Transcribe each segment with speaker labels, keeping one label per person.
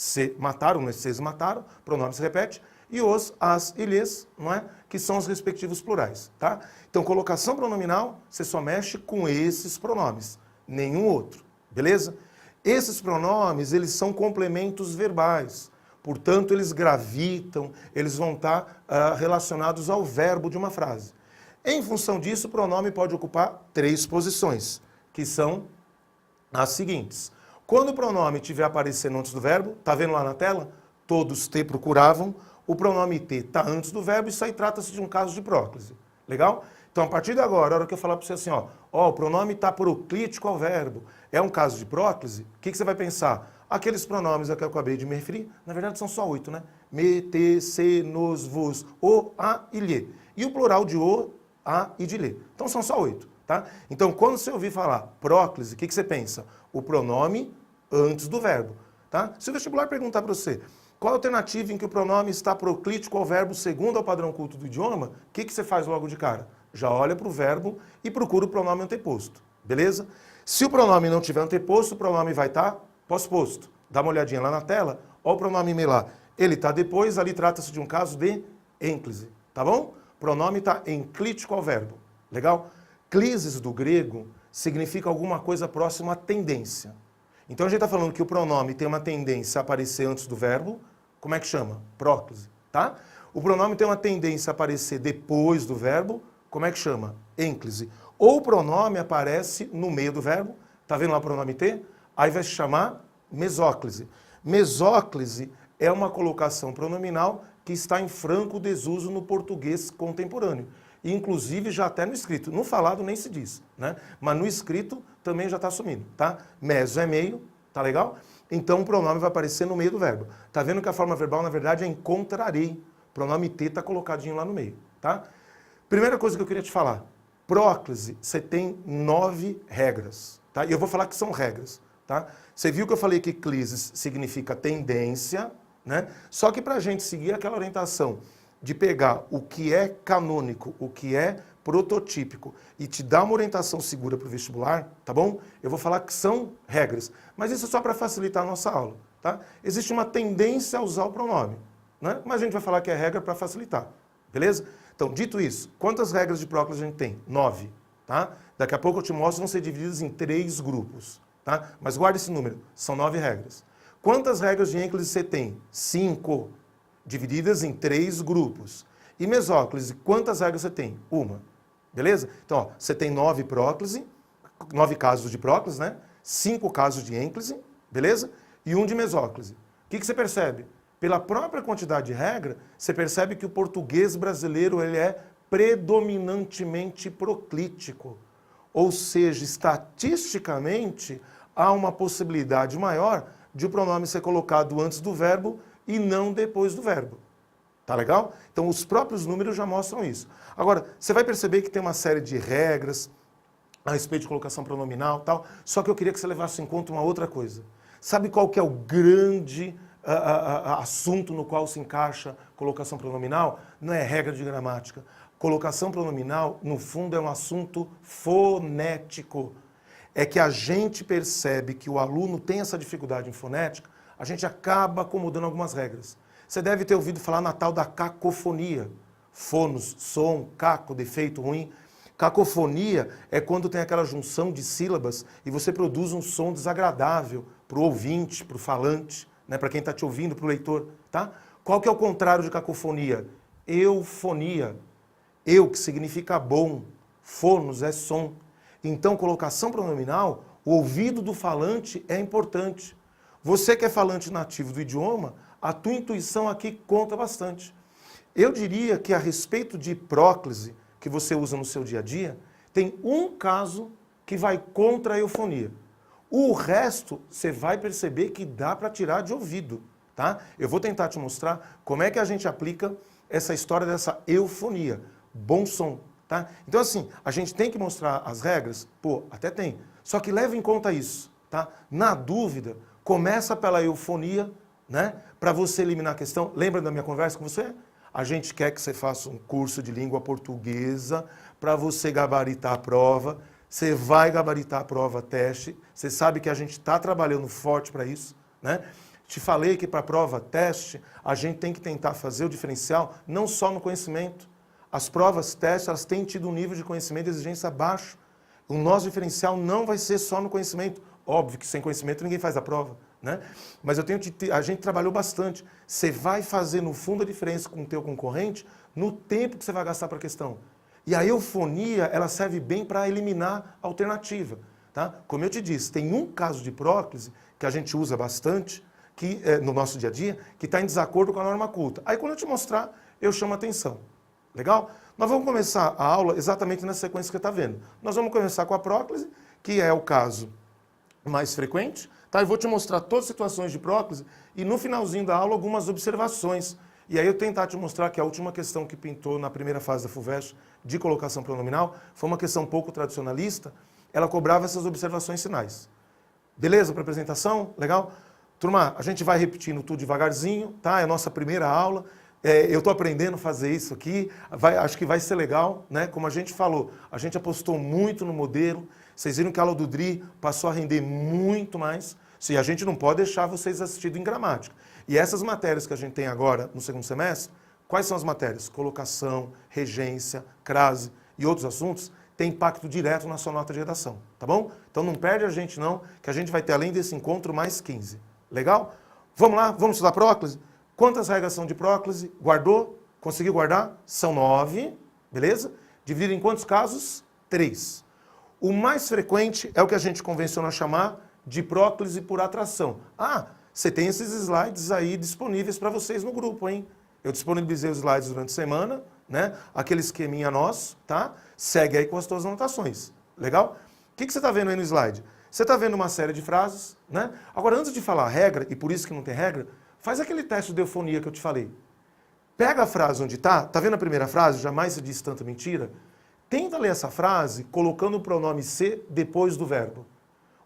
Speaker 1: se mataram, né? Vocês mataram, pronome se repete, e os, as e lhes, não é? Que são os respectivos plurais, tá? Então, colocação pronominal, você só mexe com esses pronomes, nenhum outro, beleza? Esses pronomes, eles são complementos verbais, portanto, eles gravitam, eles vão estar relacionados ao verbo de uma frase. Em função disso, o pronome pode ocupar 3 posições, que são as seguintes. Quando o pronome estiver aparecendo antes do verbo, tá vendo lá na tela? Todos te procuravam, o pronome te está antes do verbo, isso aí trata-se de um caso de próclise. Legal? Então, a partir de agora, a hora que eu falar para você assim, ó, o pronome está proclítico ao verbo, é um caso de próclise, o que você vai pensar? Aqueles pronomes a que eu acabei de me referir, na verdade são só 8, né? Me, te, se, nos, vos, o, a e lhe. E o plural de o, a e de lhe. Então são só 8, tá? Então, quando você ouvir falar próclise, o que você pensa? O pronome antes do verbo, tá? Se o vestibular perguntar para você, qual a alternativa em que o pronome está proclítico ao verbo segundo ao padrão culto do idioma, o que você faz logo de cara? Já olha para o verbo e procura o pronome anteposto, beleza? Se o pronome não tiver anteposto, o pronome vai estar posposto. Dá uma olhadinha lá na tela, olha o pronome me lá. Ele está depois, ali trata-se de um caso de ênclise, tá bom? O pronome está enclítico ao verbo, legal? Clises do grego significa alguma coisa próxima à tendência. Então a gente está falando que o pronome tem uma tendência a aparecer antes do verbo, como é que chama? Próclise, tá? O pronome tem uma tendência a aparecer depois do verbo, como é que chama? Ênclise. Ou o pronome aparece no meio do verbo, tá vendo lá o pronome ter? Aí vai se chamar mesóclise. Mesóclise é uma colocação pronominal que está em franco desuso no português contemporâneo. Inclusive já até no escrito. No falado nem se diz, né? Mas no escrito também já está assumindo, tá? Meso é meio, tá legal? Então o pronome vai aparecer no meio do verbo. Tá vendo que a forma verbal, na verdade, é encontrarei. O pronome te está colocadinho lá no meio, tá? Primeira coisa que eu queria te falar. Próclise, você tem 9 regras, tá? E eu vou falar que são regras, tá? Você viu que eu falei que clises significa tendência, né? Só que para a gente seguir aquela orientação de pegar o que é canônico, o que é prototípico e te dar uma orientação segura para o vestibular, tá bom? Eu vou falar que são regras, mas isso é só para facilitar a nossa aula, tá? Existe uma tendência a usar o pronome, né? Mas a gente vai falar que é regra para facilitar, beleza? Então, dito isso, quantas regras de próclise a gente tem? 9, tá? Daqui a pouco eu te mostro, vão ser divididas em 3 grupos, tá? Mas guarda esse número, são 9 regras. Quantas regras de ênclise você tem? 5, divididas em 3 grupos. E mesóclise, quantas regras você tem? 1, beleza? Então, ó, você tem 9 próclise, 9 casos de próclise, né? 5 casos de ênclise, beleza? E 1 de mesóclise. O que você percebe? Pela própria quantidade de regra, você percebe que o português brasileiro ele é predominantemente proclítico. Ou seja, estatisticamente, há uma possibilidade maior de o pronome ser colocado antes do verbo e não depois do verbo. Tá legal? Então, os próprios números já mostram isso. Agora, você vai perceber que tem uma série de regras a respeito de colocação pronominal e tal, só que eu queria que você levasse em conta uma outra coisa. Sabe qual que é o grande assunto no qual se encaixa colocação pronominal? Não é regra de gramática. Colocação pronominal, no fundo, é um assunto fonético. É que a gente percebe que o aluno tem essa dificuldade em fonética, a gente acaba acomodando algumas regras. Você deve ter ouvido falar na tal da cacofonia. Fonos, som, caco, defeito, ruim. Cacofonia é quando tem aquela junção de sílabas e você produz um som desagradável para o ouvinte, para o falante, né, para quem está te ouvindo, para o leitor, tá? Qual que é o contrário de cacofonia? Eufonia. Eu, que significa bom. Fonos é som. Então, colocação pronominal, o ouvido do falante é importante. Você que é falante nativo do idioma, a tua intuição aqui conta bastante. Eu diria que a respeito de próclise, que você usa no seu dia a dia, tem um caso que vai contra a eufonia. O resto, você vai perceber que dá para tirar de ouvido, tá? Eu vou tentar te mostrar como é que a gente aplica essa história dessa eufonia. Bom som, tá? Então, assim, a gente tem que mostrar as regras? Pô, até tem. Só que leva em conta isso, tá? Na dúvida, começa pela eufonia, né? Para você eliminar a questão. Lembra da minha conversa com você? A gente quer que você faça um curso de língua portuguesa para você gabaritar a prova. Você vai gabaritar a prova teste. Você sabe que a gente está trabalhando forte para isso, né? Te falei que para a prova teste, a gente tem que tentar fazer o diferencial não só no conhecimento. As provas teste, elas têm tido um nível de conhecimento e exigência baixo. O nosso diferencial não vai ser só no conhecimento. Óbvio que sem conhecimento ninguém faz a prova, né? Mas a gente trabalhou bastante. Você vai fazer, no fundo, a diferença com o teu concorrente no tempo que você vai gastar para a questão. E a eufonia, ela serve bem para eliminar a alternativa, tá? Como eu te disse, tem um caso de próclise que a gente usa bastante, que no nosso dia a dia, que está em desacordo com a norma culta. Aí quando eu te mostrar, eu chamo a atenção. Legal? Nós vamos começar a aula exatamente na sequência que você está vendo. Nós vamos começar com a próclise, que é o caso mais frequente, tá? Eu vou te mostrar todas as situações de próclise e no finalzinho da aula algumas observações. E aí eu tentar te mostrar que a última questão que pintou na primeira fase da FUVEST de colocação pronominal foi uma questão pouco tradicionalista, ela cobrava essas observações finais. Beleza para apresentação? Legal? Turma, a gente vai repetindo tudo devagarzinho, tá? É a nossa primeira aula. Eu estou aprendendo a fazer isso aqui, acho que vai ser legal, né? Como a gente falou, a gente apostou muito no modelo, vocês viram que a aula do DRI passou a render muito mais, e a gente não pode deixar vocês assistindo em gramática. E essas matérias que a gente tem agora no segundo semestre, quais são as matérias? Colocação, regência, crase e outros assuntos, tem impacto direto na sua nota de redação, tá bom? Então não perde a gente não, que a gente vai ter além desse encontro mais 15. Legal? Vamos lá, vamos estudar próclise? Quantas regras são de próclise? Guardou? Conseguiu guardar? São 9, beleza? Dividido em quantos casos? 3. O mais frequente é o que a gente convenciona chamar de próclise por atração. Ah, você tem esses slides aí disponíveis para vocês no grupo, hein? Eu disponibilizei os slides durante a semana, né? Aquele esqueminha nosso, tá? Segue aí com as tuas anotações. Legal? O que você está vendo aí no slide? Você está vendo uma série de frases, né? Agora, antes de falar a regra, e por isso que não tem regra, faz aquele teste de eufonia que eu te falei. Pega a frase onde está, tá vendo a primeira frase? Jamais se diz tanta mentira. Tenta ler essa frase colocando o pronome se depois do verbo.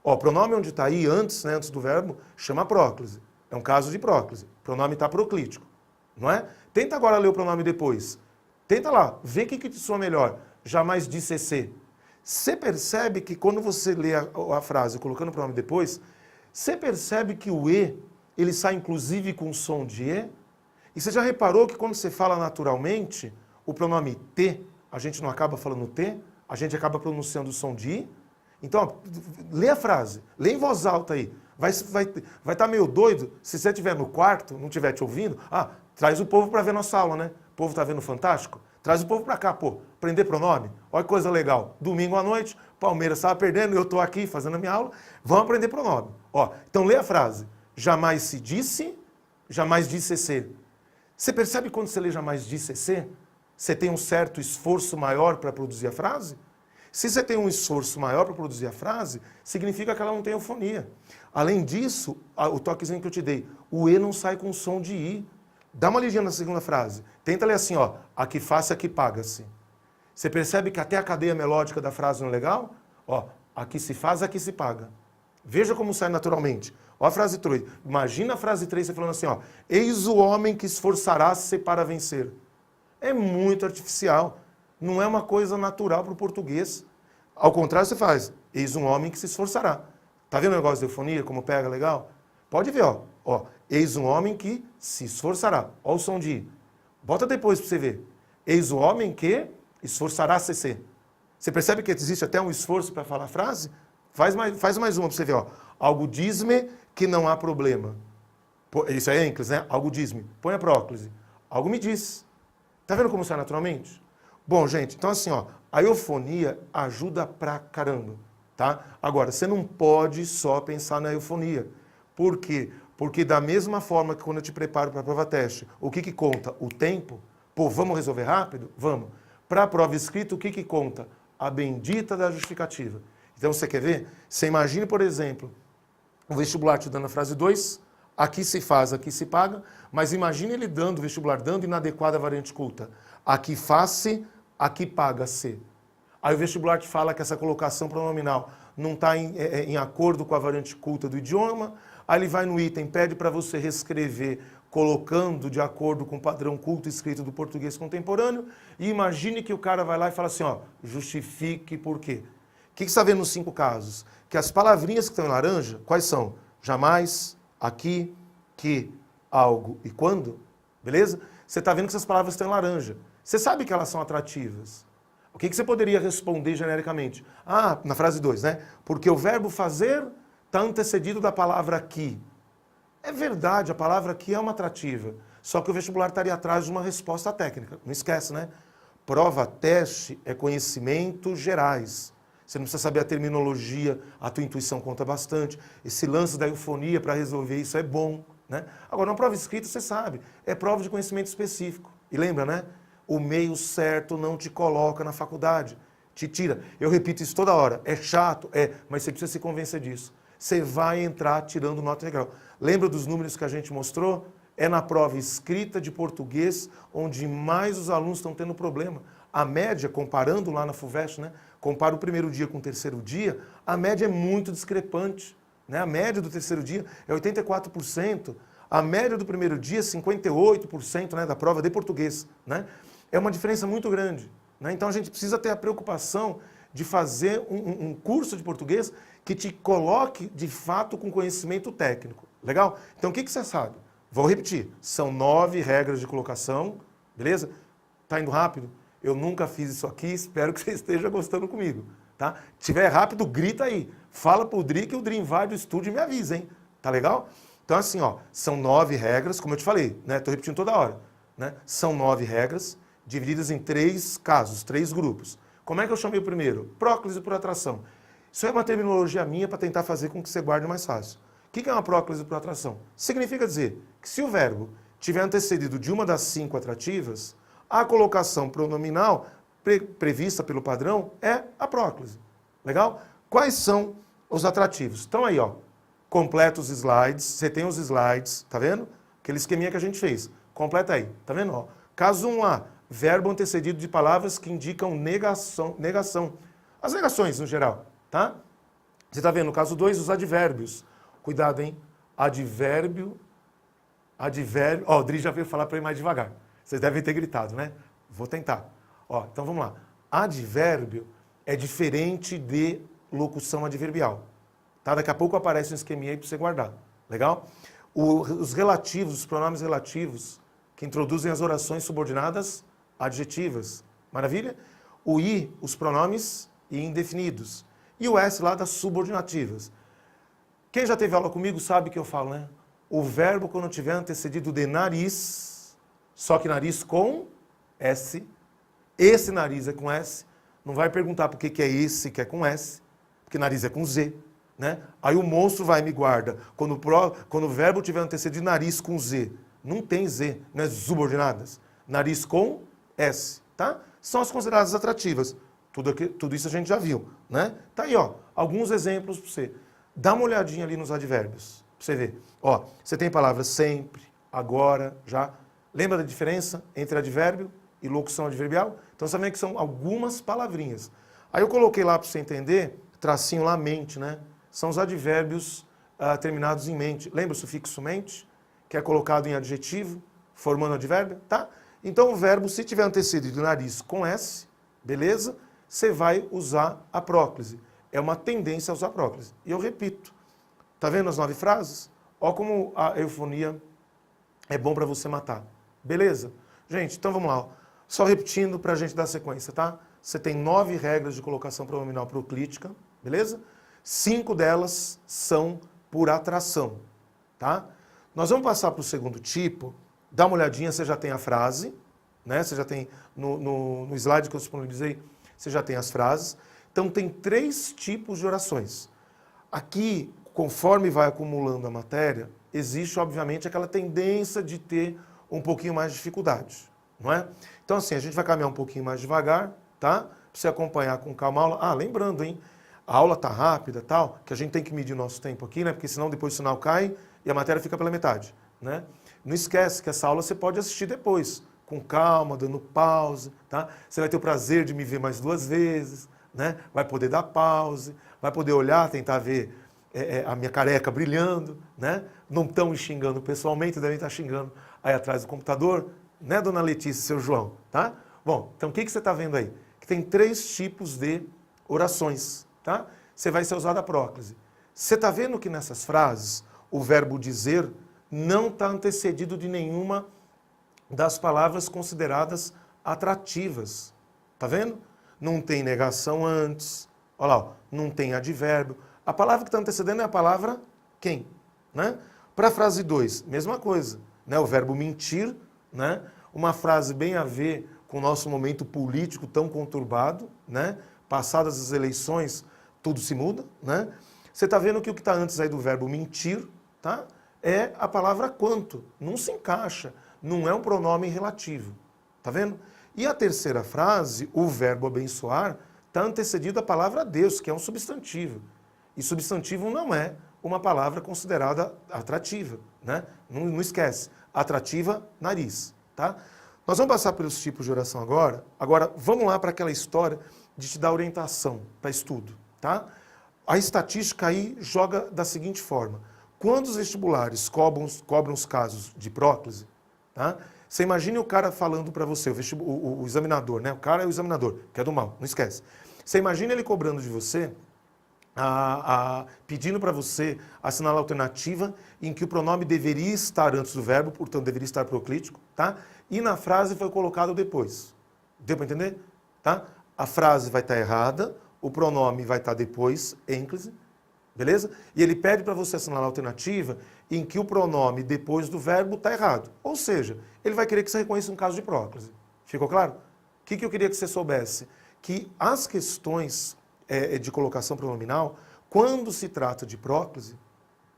Speaker 1: Ó, o pronome onde está aí, antes, né, antes do verbo, chama próclise. É um caso de próclise. O pronome está proclítico, não é? Tenta agora ler o pronome depois. Tenta lá, vê o que te soa melhor. Jamais disse se. Você percebe que quando você lê a frase colocando o pronome depois, você percebe que o e, ele sai inclusive com som de e? E você já reparou que quando você fala naturalmente, o pronome te, a gente não acaba falando te, a gente acaba pronunciando o som de i? Então, ó, lê a frase, lê em voz alta aí. Vai estar meio doido se você estiver no quarto, não estiver te ouvindo. Ah, traz o povo para ver nossa aula, né? O povo está vendo Fantástico? Traz o povo para cá, pô. Aprender pronome. Olha que coisa legal. Domingo à noite, Palmeiras estava perdendo, eu estou aqui fazendo a minha aula. Vamos aprender pronome. Ó, então lê a frase. Jamais se disse, jamais disse ser. Você percebe quando você lê jamais disse ser? Você tem um certo esforço maior para produzir a frase? Se você tem um esforço maior para produzir a frase, significa que ela não tem eufonia. Além disso, o toquezinho que eu te dei, o e não sai com som de i. Dá uma lidinha na segunda frase. Tenta ler assim, ó, aqui faça, aqui paga-se. Você percebe que até a cadeia melódica da frase não é legal? Ó, aqui se faz, aqui se paga. Veja como sai naturalmente. Ó a frase 3. Imagina a frase 3 você falando assim, ó, eis o homem que esforçará-se para vencer. É muito artificial. Não é uma coisa natural para o português. Ao contrário, você faz, eis um homem que se esforçará. Tá vendo o negócio de eufonia, como pega legal? Pode ver, ó. Ó, eis um homem que se esforçará. Ó o som de i. Bota depois para você ver. Eis o homem que esforçará-se ser. Você percebe que existe até um esforço para falar a frase? Faz mais uma para você ver, ó. Algo diz-me que não há problema. Isso é ênclise, né? Algo diz-me. Põe a próclise. Algo me diz. Tá vendo como sai naturalmente? Bom, gente, então assim, ó, a eufonia ajuda pra caramba, tá? Agora, você não pode só pensar na eufonia. Por quê? Porque da mesma forma que quando eu te preparo para a prova teste, o que conta? O tempo? Pô, vamos resolver rápido? Vamos. Para a prova escrita, o que conta? A bendita da justificativa. Então, você quer ver? Você imagine, por exemplo, o vestibular te dando a frase 2, aqui se faz, aqui se paga, mas imagine ele dando, o vestibular dando inadequada variante culta. Aqui faz-se, aqui paga-se. Aí o vestibular te fala que essa colocação pronominal não está em acordo com a variante culta do idioma, aí ele vai no item, pede para você reescrever, colocando de acordo com o padrão culto escrito do português contemporâneo, e imagine que o cara vai lá e fala assim, ó, justifique por quê. O que você está vendo nos 5 casos? Que as palavrinhas que estão em laranja, quais são? Jamais, aqui, que, algo e quando, beleza? Você está vendo que essas palavras estão em laranja. Você sabe que elas são atrativas. O que você poderia responder genericamente? Ah, na frase 2, né? Porque o verbo fazer está antecedido da palavra que. É verdade, a palavra que é uma atrativa. Só que o vestibular estaria atrás de uma resposta técnica. Não esquece, né? Prova, teste é conhecimentos gerais. Você não precisa saber a terminologia, a tua intuição conta bastante. Esse lance da eufonia para resolver isso é bom, né? Agora, uma prova escrita, você sabe, é prova de conhecimento específico. E lembra, né? O meio certo não te coloca na faculdade, te tira. Eu repito isso toda hora, é chato, mas você precisa se convencer disso. Você vai entrar tirando nota integral. Lembra dos números que a gente mostrou? É na prova escrita de português onde mais os alunos estão tendo problema. A média, comparando lá na FUVEST, né? Compara o primeiro dia com o terceiro dia, a média é muito discrepante, né? A média do terceiro dia é 84%, a média do primeiro dia é 58%, né, da prova de português, né? É uma diferença muito grande, né? Então a gente precisa ter a preocupação de fazer um curso de português que te coloque, de fato, com conhecimento técnico. Legal? Então o que você sabe? Vou repetir, são 9 regras de colocação, beleza? Tá indo rápido? Eu nunca fiz isso aqui, espero que você esteja gostando comigo, tá? Se tiver rápido, grita aí. Fala pro Dri que o Dri invade o estúdio e me avisa, hein? Tá legal? Então assim, ó, são 9 regras, como eu te falei, né? Tô repetindo toda hora, né? São 9 regras, divididas em 3 casos, 3 grupos. Como é que eu chamei o primeiro? Próclise por atração. Isso é uma terminologia minha para tentar fazer com que você guarde mais fácil. O que é uma próclise por atração? Significa dizer que se o verbo tiver antecedido de uma das 5 atrativas, a colocação pronominal prevista pelo padrão é a próclise. Legal? Quais são os atrativos? Estão aí, ó. Completa os slides. Você tem os slides, tá vendo? Aquele esqueminha que a gente fez. Completa aí, tá vendo? Ó. Caso 1A, verbo antecedido de palavras que indicam negação. As negações, no geral, tá? Você tá vendo? No caso 2, os advérbios. Cuidado, hein? Advérbio. Ó, o Dri já veio falar para ir mais devagar. Vocês devem ter gritado, né? Vou tentar. Ó, então vamos lá. Advérbio é diferente de locução adverbial. Tá? Daqui a pouco aparece um esqueminha aí para você guardar. Legal? Os relativos, os pronomes relativos, que introduzem as orações subordinadas adjetivas. Maravilha? O I, os pronomes indefinidos. E o S lá das subordinativas. Quem já teve aula comigo sabe que eu falo, né? O verbo, quando tiver antecedido de nariz, só que nariz com S, esse nariz é com S, não vai perguntar por que é esse que é com S, porque nariz é com Z, né? Aí o monstro vai e me guarda. Quando o verbo tiver antecedido de nariz com Z, não tem Z, não é subordinadas. Nariz com S, tá? São as consideradas atrativas. Tudo isso a gente já viu, né? Tá aí, ó, alguns exemplos para você. Dá uma olhadinha ali nos advérbios, para você ver. Ó, você tem palavras sempre, agora, já. Lembra da diferença entre advérbio e locução adverbial? Então você vê que são algumas palavrinhas. Aí eu coloquei lá para você entender, tracinho lá, mente, né? São os advérbios terminados em mente. Lembra o sufixo mente, que é colocado em adjetivo, formando advérbio, tá? Então o verbo, se tiver antecedido do nariz com S, beleza? Você vai usar a próclise. É uma tendência a usar a próclise. E eu repito. Tá vendo as 9 frases? Ó como a eufonia é bom para você matar. Beleza? Gente, então vamos lá. Ó. Só repetindo para a gente dar sequência, tá? Você tem 9 regras de colocação pronominal proclítica, beleza? 5 delas são por atração, tá? Nós vamos passar para o segundo tipo. Dá uma olhadinha, você já tem a frase, né? Você já tem, no slide que eu disponibilizei, você já tem as frases. Então tem 3 tipos de orações. Aqui, conforme vai acumulando a matéria, existe, obviamente, aquela tendência de ter um pouquinho mais de dificuldade, não é? Então, assim, a gente vai caminhar um pouquinho mais devagar, tá? Para você acompanhar com calma a aula. Ah, lembrando, hein? A aula tá rápida, tal, que a gente tem que medir nosso tempo aqui, né? Porque senão depois o sinal cai e a matéria fica pela metade, né? Não esquece que essa aula você pode assistir depois, com calma, dando pause, tá? Você vai ter o prazer de me ver mais 2 vezes, né? Vai poder dar pause, vai poder olhar, tentar ver a minha careca brilhando, né? Não estão me xingando pessoalmente, devem estar xingando aí atrás do computador, né, dona Letícia e seu João, tá? Bom, então o que você está vendo aí? Que tem 3 tipos de orações, tá? Você vai ser usado a próclise. Você está vendo que nessas frases o verbo dizer não está antecedido de nenhuma das palavras consideradas atrativas. Tá vendo? Não tem negação antes. Olha lá, ó, não tem advérbio. A palavra que está antecedendo é a palavra quem, né? Para a frase 2, mesma coisa, né? O verbo mentir, né? Uma frase bem a ver com o nosso momento político tão conturbado, né? Passadas as eleições, tudo se muda, né? Você está vendo que o que está antes aí do verbo mentir, tá? É a palavra quanto. Não se encaixa, não é um pronome relativo. Tá vendo? E a terceira frase, o verbo abençoar, está antecedido a palavra Deus, que é um substantivo. E substantivo não é uma palavra considerada atrativa, né? Não esquece. Atrativa, nariz, tá? Nós vamos passar pelos tipos de oração agora. Agora, vamos lá para aquela história de te dar orientação para estudo, tá? A estatística aí joga da seguinte forma. Quando os vestibulares cobram os casos de próclise, tá? Você imagine o cara falando para você, o examinador, né? O cara é o examinador, que é do mal, não esquece. Você imagina ele cobrando de você, pedindo para você assinar a alternativa em que o pronome deveria estar antes do verbo, portanto deveria estar proclítico, tá? E na frase foi colocado depois. Deu para entender? Tá? A frase vai estar errada, o pronome vai estar depois, ênclise, beleza? E ele pede para você assinar a alternativa em que o pronome depois do verbo está errado. Ou seja, ele vai querer que você reconheça um caso de próclise. Ficou claro? O que eu queria que você soubesse? Que as questões de colocação pronominal, quando se trata de próclise,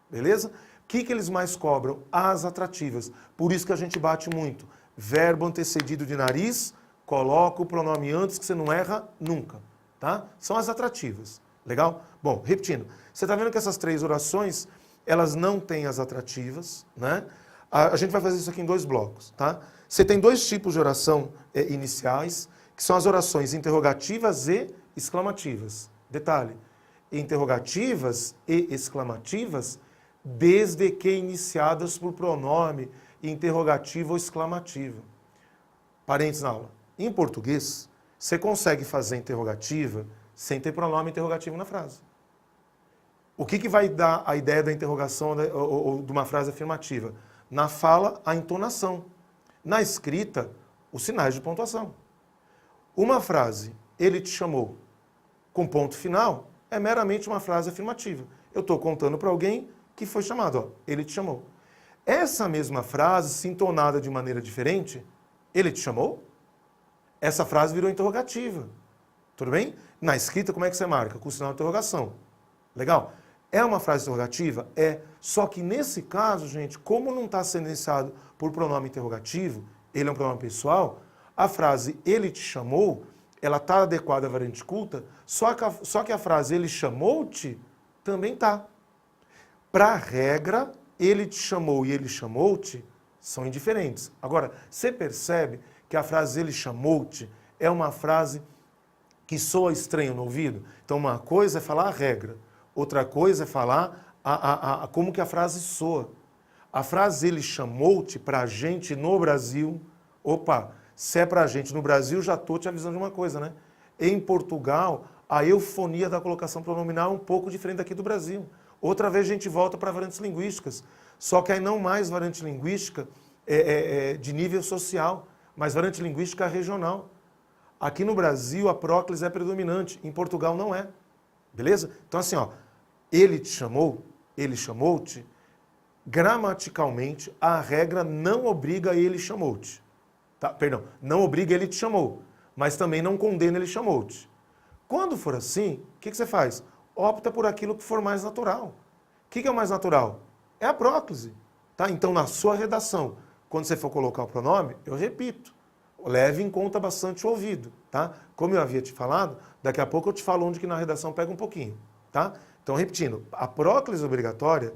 Speaker 1: beleza? O que eles mais cobram? As atrativas. Por isso que a gente bate muito. Verbo antecedido de nariz, coloca o pronome antes que você não erra nunca. Tá? São as atrativas. Legal? Bom, repetindo. Você está vendo que essas três orações, elas não têm as atrativas, né? A gente vai fazer isso aqui em 2 blocos, tá? Você tem 2 tipos de oração iniciais, que são as orações interrogativas e exclamativas. Detalhe, interrogativas e exclamativas, desde que iniciadas por pronome interrogativo ou exclamativo. Parênteses na aula. Em português, você consegue fazer interrogativa sem ter pronome interrogativo na frase. O que vai dar a ideia da interrogação ou de uma frase afirmativa? Na fala, a entonação. Na escrita, os sinais de pontuação. Uma frase, ele te chamou, com ponto final, é meramente uma frase afirmativa. Eu estou contando para alguém que foi chamado, ó, ele te chamou. Essa mesma frase, se entonada de maneira diferente, ele te chamou? Essa frase virou interrogativa. Tudo bem? Na escrita, como é que você marca? Com o sinal de interrogação. Legal? É uma frase interrogativa? É. Só que nesse caso, gente, como não está sendo iniciado por pronome interrogativo, ele é um pronome pessoal, a frase ele te chamou, ela está adequada à variante culta, só que a frase ele chamou-te também está. Para a regra, ele te chamou e ele chamou-te são indiferentes. Agora, você percebe que a frase ele chamou-te é uma frase que soa estranho no ouvido? Então, uma coisa é falar a regra, outra coisa é falar como que a frase soa. A frase ele chamou-te para a gente no Brasil, opa, se é para a gente no Brasil, já estou te avisando de uma coisa, né? Em Portugal, a eufonia da colocação pronominal é um pouco diferente daqui do Brasil. Outra vez a gente volta para variantes linguísticas, só que aí não mais variante linguística de nível social, mas variante linguística regional. Aqui no Brasil a próclise é predominante, em Portugal não é. Beleza? Então assim, ó, ele te chamou, ele chamou-te, gramaticalmente a regra não obriga ele chamou-te. Tá? Perdão, não obriga ele te chamou, mas também não condena ele chamou-te. Quando for assim, o que você faz? Opta por aquilo que for mais natural. O que é o mais natural? É a próclise. Tá? Então, na sua redação, quando você for colocar o pronome, eu repito, leve em conta bastante o ouvido. Tá? Como eu havia te falado, daqui a pouco eu te falo onde que na redação pega um pouquinho. Tá? Então, repetindo, a próclise obrigatória,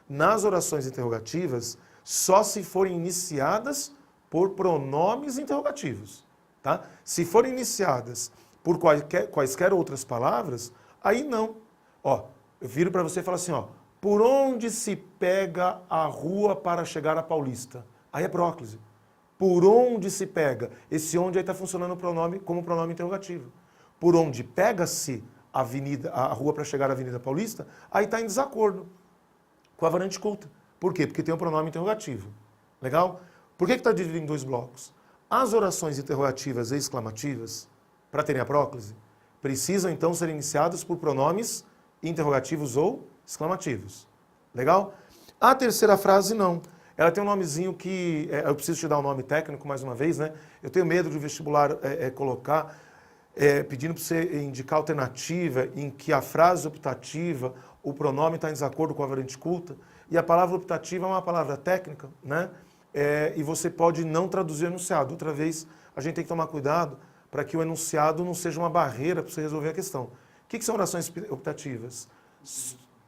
Speaker 1: nas orações interrogativas, só se forem iniciadas por pronomes interrogativos. Tá? Se forem iniciadas por quaisquer outras palavras, aí não. Ó, eu viro para você e falo assim, ó, por onde se pega a rua para chegar à Paulista? Aí é próclise. Por onde se pega? Esse onde aí está funcionando o pronome como pronome interrogativo. Por onde pega-se a rua para chegar à Avenida Paulista, aí está em desacordo com a variante culta. Por quê? Porque tem um pronome interrogativo. Legal? Por que está dividido em dois blocos? As orações interrogativas e exclamativas, para terem a próclise, precisam então ser iniciadas por pronomes interrogativos ou exclamativos. Legal? A terceira frase não. Ela tem um nomezinho que... eu preciso te dar um nome técnico mais uma vez, né? Eu tenho medo de o vestibular colocar, pedindo para você indicar alternativa em que a frase optativa, o pronome está em desacordo com a variante culta, e a palavra optativa é uma palavra técnica, né? E você pode não traduzir o enunciado. Outra vez, a gente tem que tomar cuidado para que o enunciado não seja uma barreira para você resolver a questão. O que são orações optativas?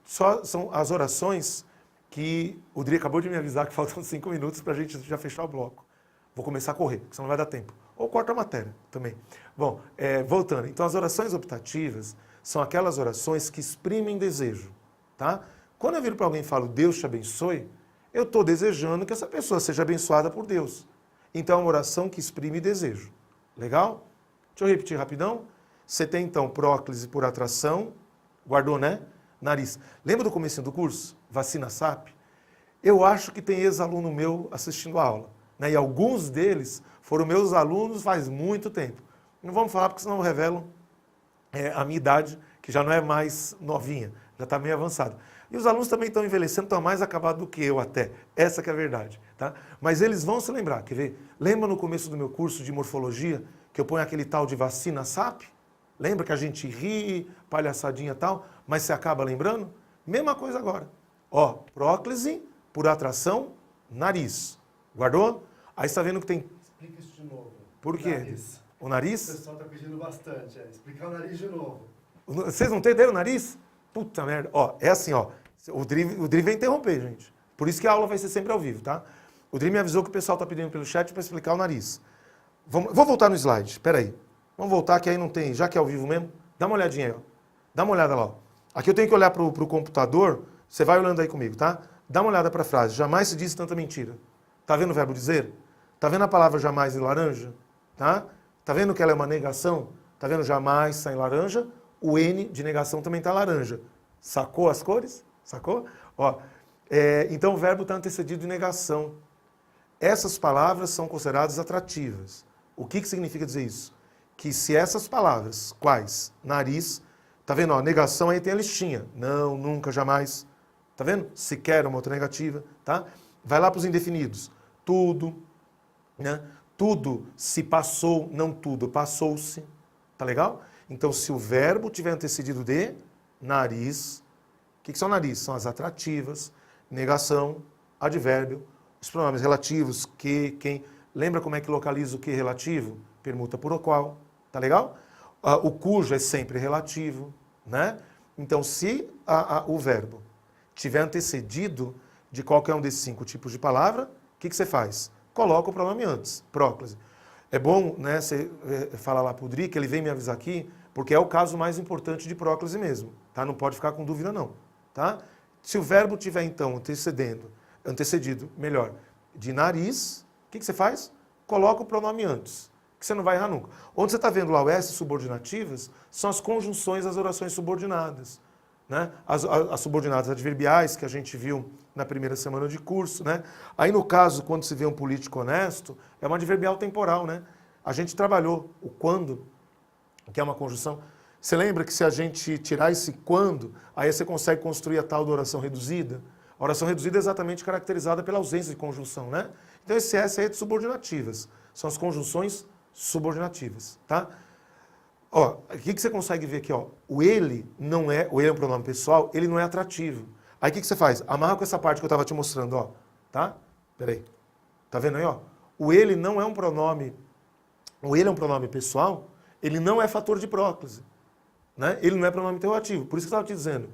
Speaker 1: São as orações que o Dri acabou de me avisar que faltam 5 minutos para a gente já fechar o bloco. Vou começar a correr, porque senão não vai dar tempo. Ou corta a matéria também. Bom, voltando. Então, as orações optativas são aquelas orações que exprimem desejo, tá? Quando eu viro para alguém e falo, Deus te abençoe, eu estou desejando que essa pessoa seja abençoada por Deus. Então, é uma oração que exprime desejo. Legal? Deixa eu repetir rapidão. Você tem, então, próclise por atração. Guardou, né? Nariz. Lembra do começo do curso? Vacina SAP? Eu acho que tem ex-aluno meu assistindo a aula, né? E alguns deles foram meus alunos faz muito tempo. Não vamos falar porque senão revelam a minha idade, que já não é mais novinha, já está meio avançada. E os alunos também estão envelhecendo, estão mais acabados do que eu até. Essa que é a verdade. Tá? Mas eles vão se lembrar, quer ver? Lembra no começo do meu curso de morfologia, que eu ponho aquele tal de vacina SAP? Lembra que a gente ri, palhaçadinha e tal, mas você acaba lembrando? Mesma coisa agora. Ó, próclise por atração, nariz. Guardou? Aí você está vendo que tem...
Speaker 2: Explica isso de novo.
Speaker 1: Por quê?
Speaker 2: Nariz.
Speaker 1: O nariz?
Speaker 2: O pessoal está pedindo bastante. Explicar o nariz de novo.
Speaker 1: Vocês não entenderam o nariz? Puta merda. Ó, é assim, ó. O Dri vai interromper, gente. Por isso que a aula vai ser sempre ao vivo, tá? O Dri me avisou que o pessoal está pedindo pelo chat para explicar o nariz. Vou voltar no slide, espera aí. Vamos voltar que aí não tem, já que é ao vivo mesmo, dá uma olhadinha aí, ó. Dá uma olhada lá, ó. Aqui eu tenho que olhar pro computador, você vai olhando aí comigo, tá? Dá uma olhada para a frase, jamais se disse tanta mentira. Tá vendo o verbo dizer? Tá vendo a palavra jamais em laranja? Tá? Tá vendo que ela é uma negação? Tá vendo jamais está em laranja? O N de negação também está laranja. Sacou as cores? Sacou? Ó, então o verbo está antecedido de negação. Essas palavras são consideradas atrativas. O que significa dizer isso? Que se essas palavras, quais? Nariz, tá vendo? Ó, negação aí tem a listinha. Não, nunca, jamais. Tá vendo? Sequer uma outra negativa, tá? Vai lá para os indefinidos. Tudo, né? Tudo se passou, não tudo, passou-se. Tá legal? Então, se o verbo tiver antecedido de nariz, o que são nariz? São as atrativas, negação, advérbio, os pronomes relativos, que, quem. Lembra como é que localiza o que relativo? Permuta por o qual. Tá legal? O cujo é sempre relativo, né? Então, se o verbo tiver antecedido de qualquer um desses 5 tipos de palavra, o que você faz? Coloca o pronome antes, próclise. É bom, né, você falar lá para o Dri, que ele vem me avisar aqui, porque é o caso mais importante de próclise mesmo, tá? Não pode ficar com dúvida não, tá? Se o verbo tiver, então, antecedido, melhor, de nariz, o que você faz? Coloca o pronome antes, que você não vai errar nunca. Onde você está vendo lá o S subordinativas, são as conjunções das orações subordinadas, né? As subordinadas adverbiais, que a gente viu na primeira semana de curso, né? Aí, no caso, quando se vê um político honesto, é uma adverbial temporal, né? A gente trabalhou o quando, que é uma conjunção. Você lembra que se a gente tirar esse quando, aí você consegue construir a tal da oração reduzida? A oração reduzida é exatamente caracterizada pela ausência de conjunção, né? Então, esse S aí é de subordinativas. São as conjunções subordinativas, tá? Ó, o que você consegue ver aqui, ó? O ele é um pronome pessoal, ele não é atrativo. Aí o que você faz? Amarra com essa parte que eu estava te mostrando, ó. Tá? Peraí. Tá vendo aí, ó? O ele não é um pronome... O ele é um pronome pessoal, ele não é fator de próclise. Né? Ele não é pronome interrogativo. Por isso que eu estava te dizendo.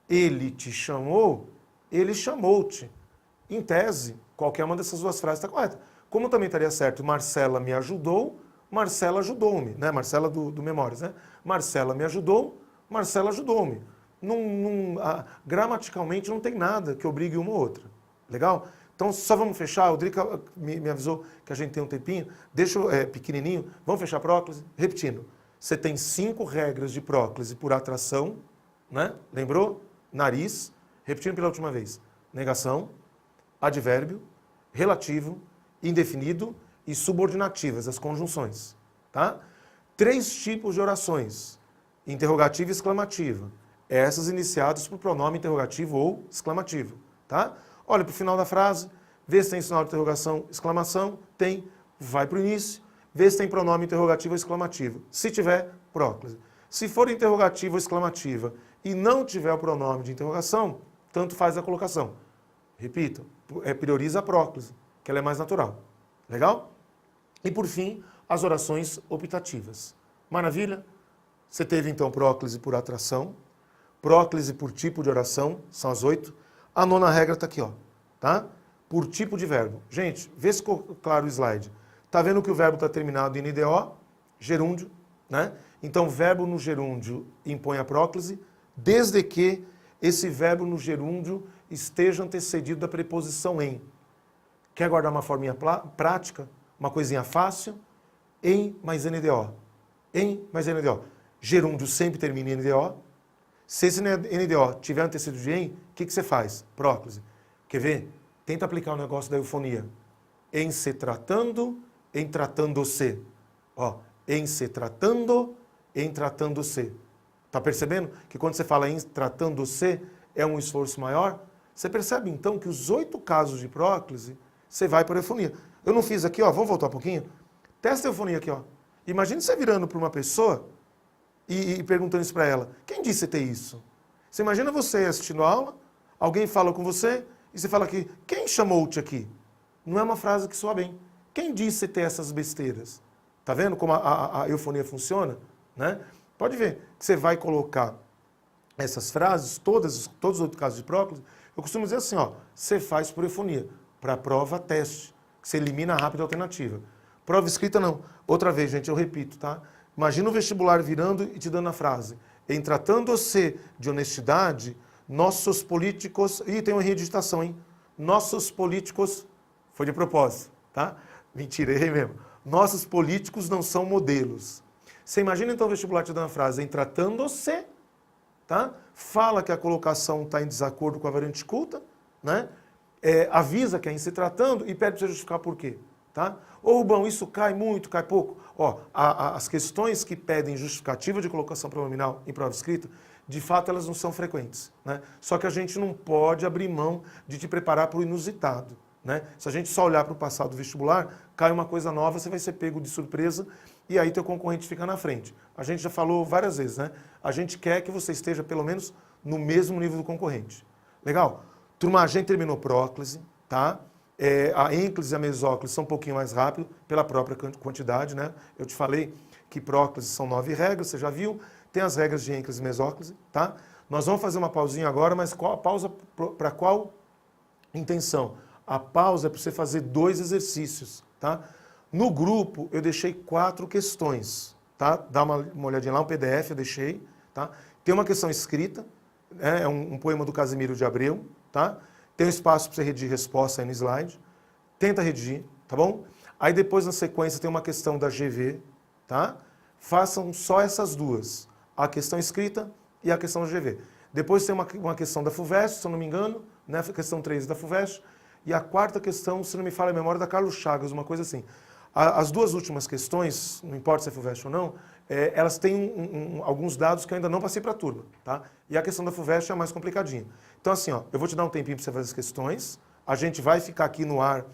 Speaker 1: Ele te chamou, ele chamou-te. Em tese, qualquer uma dessas duas frases está correta. Como também estaria certo, Marcela me ajudou, Marcela ajudou-me, né? Marcela do Memórias, né? Marcela me ajudou, Marcela ajudou-me. Gramaticalmente não tem nada que obrigue uma ou outra. Legal? Então só vamos fechar. O Drica me avisou que a gente tem um tempinho. Deixa pequenininho. Vamos fechar a próclise? Repetindo. Você tem 5 regras de próclise por atração, né? Lembrou? Nariz. Repetindo pela última vez. Negação, advérbio, relativo, indefinido e subordinativas, as conjunções, tá? 3 tipos de orações, interrogativa e exclamativa. Essas iniciadas por pronome interrogativo ou exclamativo, tá? Olha para o final da frase, vê se tem sinal de interrogação, exclamação, tem, vai para o início, vê se tem pronome interrogativo ou exclamativo. Se tiver, próclise. Se for interrogativa ou exclamativa e não tiver o pronome de interrogação, tanto faz a colocação. Repito, prioriza a próclise, que ela é mais natural. Legal? E por fim, as orações optativas. Maravilha? Você teve então próclise por atração, próclise por tipo de oração, são as 8. A 9ª regra está aqui, ó, tá? Por tipo de verbo. Gente, vê se ficou claro o slide. Tá vendo que o verbo está terminado em NDO, gerúndio, né? Então, verbo no gerúndio impõe a próclise, desde que esse verbo no gerúndio esteja antecedido da preposição em. Quer guardar uma forminha prática? Uma coisinha fácil? Em mais NDO. Em mais NDO. Gerúndio sempre termina em NDO. Se esse NDO tiver antecedido de em, o que você faz? Próclise. Quer ver? Tenta aplicar o negócio da eufonia. Em se tratando, em tratando-se. Ó, em se tratando, em tratando-se. Tá percebendo que quando você fala em tratando-se, é um esforço maior? Você percebe então que os 8 casos de próclise, você vai por eufonia. Eu não fiz aqui, ó, vamos voltar um pouquinho? Testa a eufonia aqui, ó. Imagina você virando para uma pessoa e perguntando isso para ela. Quem disse ter isso? Você imagina você assistindo a aula, alguém fala com você e você fala aqui, quem chamou-te aqui? Não é uma frase que soa bem. Quem disse ter essas besteiras? Tá vendo como a eufonia funciona? Né? Pode ver que você vai colocar essas frases, todos os outros casos de próclise, eu costumo dizer assim, ó, você faz por eufonia, para prova, teste, que você elimina a rápida alternativa. Prova escrita, não. Outra vez, gente, eu repito, tá? Imagina o vestibular virando e te dando a frase. Em tratando-se de honestidade, nossos políticos... Ih, tem uma reeditação, hein? Nossos políticos... Foi de propósito, tá? Mentira, errei mesmo. Nossos políticos não são modelos. Você imagina, então, o vestibular te dando a frase. Em tratando-se, tá? Fala que a colocação está em desacordo com a variante culta, né? Avisa que é em se tratando e pede para você justificar por quê. Tá? Ô Rubão, isso cai muito, cai pouco? Ó, as questões que pedem justificativa de colocação pronominal em prova escrita, de fato elas não são frequentes. Né? Só que a gente não pode abrir mão de te preparar para o inusitado. Né? Se a gente só olhar para o passado do vestibular, cai uma coisa nova, você vai ser pego de surpresa e aí teu concorrente fica na frente. A gente já falou várias vezes, né? A gente quer que você esteja pelo menos no mesmo nível do concorrente. Legal? Turma, a gente terminou próclise, tá? A ênclise e a mesóclise são um pouquinho mais rápido, pela própria quantidade, né? Eu te falei que próclise são 9 regras, você já viu? Tem as regras de ênclise e mesóclise, tá? Nós vamos fazer uma pausinha agora, mas pausa para qual intenção? A pausa é para você fazer 2 exercícios, tá? No grupo, eu deixei 4 questões, tá? Dá uma olhadinha lá, um PDF eu deixei, tá? Tem uma questão escrita, é um poema do Casimiro de Abreu, tá? Tem um espaço para você redigir resposta aí no slide. Tenta redigir, tá bom? Aí depois, na sequência, tem uma questão da GV, tá? Façam só essas 2. A questão escrita e a questão da GV. Depois tem uma questão da FUVEST, se eu não me engano, né? A questão 3 da FUVEST. E a 4ª questão, se não me falha a memória, da Carlos Chagas, uma coisa assim. As 2 últimas questões, não importa se é FUVEST ou não, elas têm alguns dados que eu ainda não passei para a turma, tá? E a questão da FUVEST é a mais complicadinha. Então, assim, ó, eu vou te dar um tempinho para você fazer as questões, a gente vai ficar aqui no ar,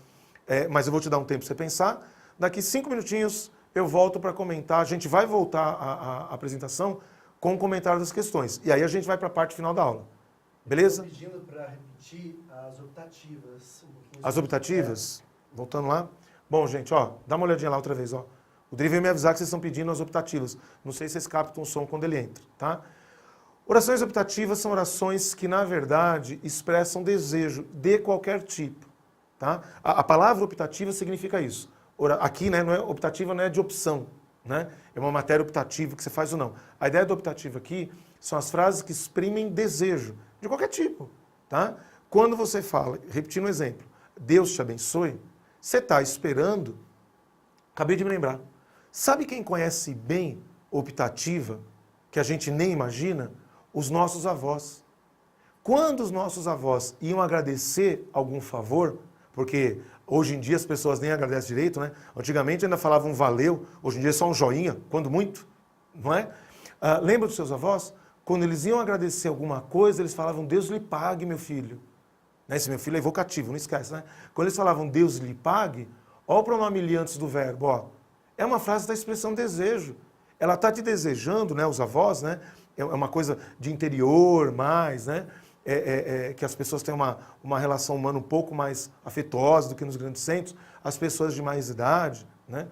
Speaker 1: mas eu vou te dar um tempo para você pensar. Daqui 5 minutinhos eu volto para comentar, a gente vai voltar a apresentação com o comentário das questões. E aí a gente vai para a parte final da aula. Beleza?
Speaker 2: Estou pedindo para repetir as optativas.
Speaker 1: As optativas? Voltando lá. Bom, gente, ó, dá uma olhadinha lá outra vez, ó. O Dri veio me avisar que vocês estão pedindo as optativas. Não sei se vocês captam o som quando ele entra, tá? Orações optativas são orações que, na verdade, expressam desejo de qualquer tipo, tá? A palavra optativa significa isso. Aqui, né, optativa não é de opção, né? É uma matéria optativa que você faz ou não. A ideia do optativo aqui são as frases que exprimem desejo, de qualquer tipo, tá? Quando você fala, repetindo o exemplo, Deus te abençoe, você está esperando, acabei de me lembrar, sabe quem conhece bem optativa, que a gente nem imagina? Os nossos avós. Quando os nossos avós iam agradecer algum favor, porque hoje em dia as pessoas nem agradecem direito, né? Antigamente ainda falavam valeu, hoje em dia é só um joinha, quando muito, não é? Lembra dos seus avós? Quando eles iam agradecer alguma coisa, eles falavam, Deus lhe pague, meu filho. Esse meu filho é evocativo, não esquece, né? Quando eles falavam, Deus lhe pague, olha o pronome lhe antes do verbo, ó. É uma frase da expressão desejo. Ela está te desejando, né? Os avós, né? É uma coisa de interior mais, né? Que as pessoas têm uma relação humana um pouco mais afetuosa do que nos grandes centros. As pessoas de mais idade, né?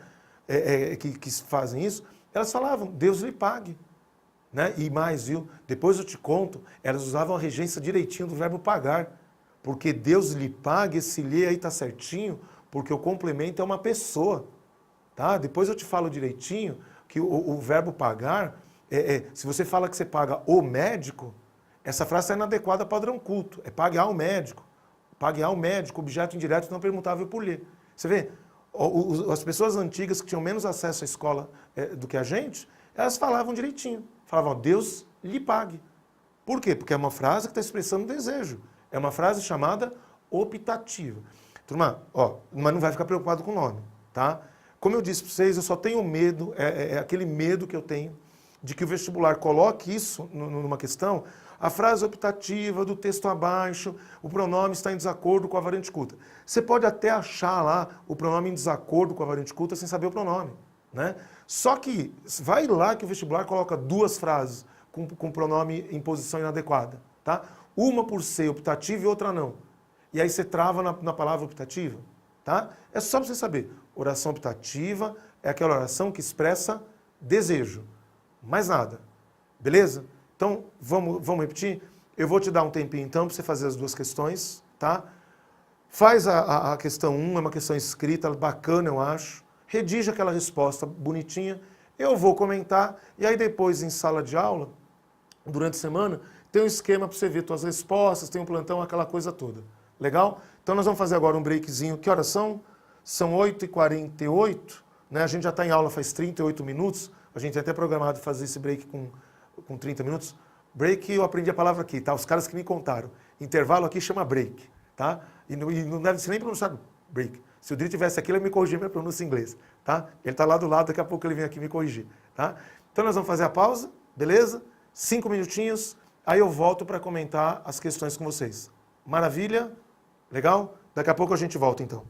Speaker 1: Que fazem isso, elas falavam, Deus lhe pague. Né? E mais, viu? Depois eu te conto, elas usavam a regência direitinho do verbo pagar. Porque Deus lhe pague, esse lhe aí está certinho, porque o complemento é uma pessoa. Tá? Depois eu te falo direitinho que o verbo pagar, se você fala que você paga o médico, essa frase é inadequada padrão culto. É pague ao médico. Pague ao médico, objeto indireto não perguntável por lhe. Você vê? As pessoas antigas que tinham menos acesso à escola do que a gente, elas falavam direitinho. Falavam, Deus lhe pague. Por quê? Porque é uma frase que está expressando desejo. É uma frase chamada optativa. Turma, mas não vai ficar preocupado com o nome, tá? Como eu disse para vocês, eu só tenho medo, aquele medo que eu tenho de que o vestibular coloque isso numa questão, a frase optativa do texto abaixo, o pronome está em desacordo com a variante culta. Você pode até achar lá o pronome em desacordo com a variante culta sem saber o pronome, né? Só que vai lá que o vestibular coloca duas frases com pronome em posição inadequada, tá? Uma por ser optativa e outra não. E aí você trava na palavra optativa, tá? É só para você saber. Oração optativa é aquela oração que expressa desejo. Mais nada. Beleza? Então, vamos repetir? Eu vou te dar um tempinho então para você fazer as duas questões, tá? Faz a questão 1, é uma questão escrita, bacana eu acho. Redige aquela resposta bonitinha. Eu vou comentar e aí depois em sala de aula, durante a semana, tem um esquema para você ver suas respostas, tem um plantão, aquela coisa toda. Legal? Então nós vamos fazer agora um breakzinho. Que horas são? São 8h48, né? A gente já está em aula faz 38 minutos. A gente tem até programado fazer esse break com 30 minutos. Break, eu aprendi a palavra aqui, tá? Os caras que me contaram. Intervalo aqui chama break, tá? E não deve ser nem pronunciado break. Se o Dri tivesse aqui, ele ia me corrigir minha pronúncia em inglês, tá? Ele está lá do lado, daqui a pouco ele vem aqui me corrigir, tá? Então nós vamos fazer a pausa, beleza? 5 minutinhos, aí eu volto para comentar as questões com vocês. Maravilha? Legal? Daqui a pouco a gente volta então.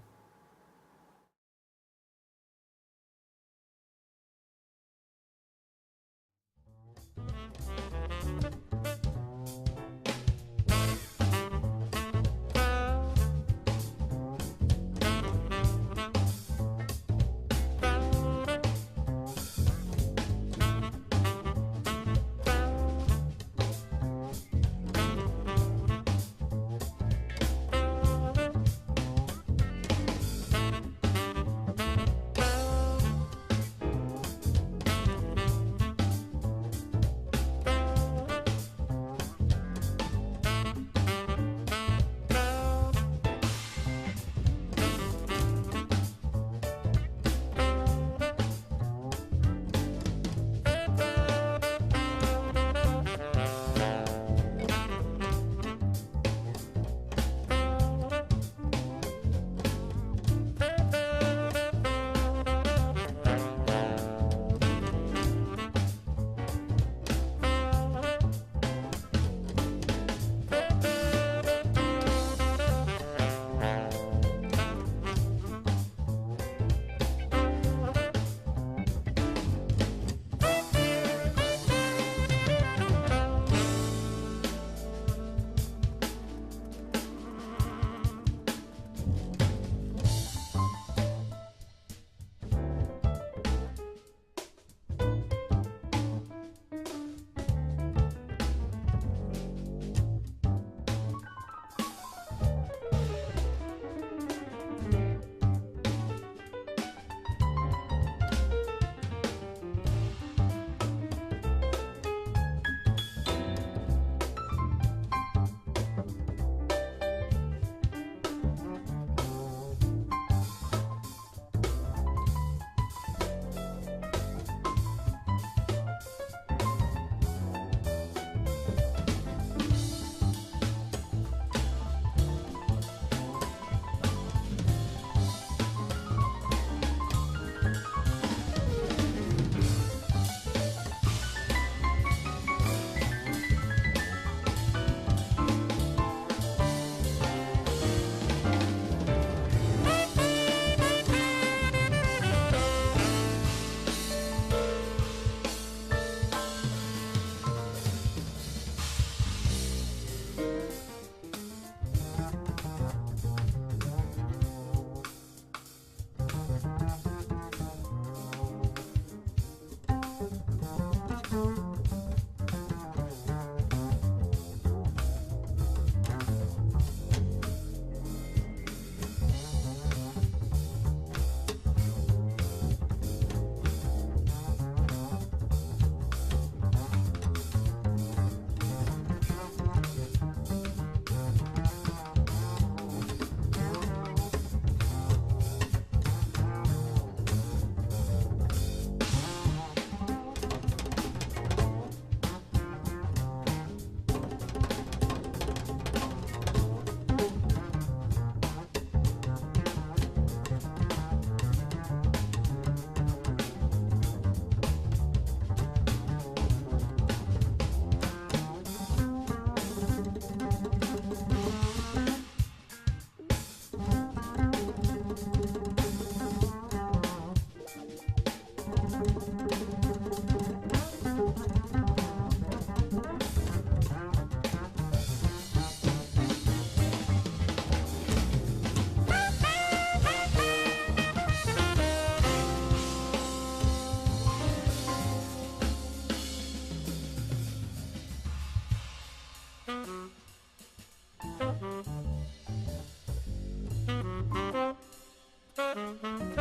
Speaker 3: Tchau.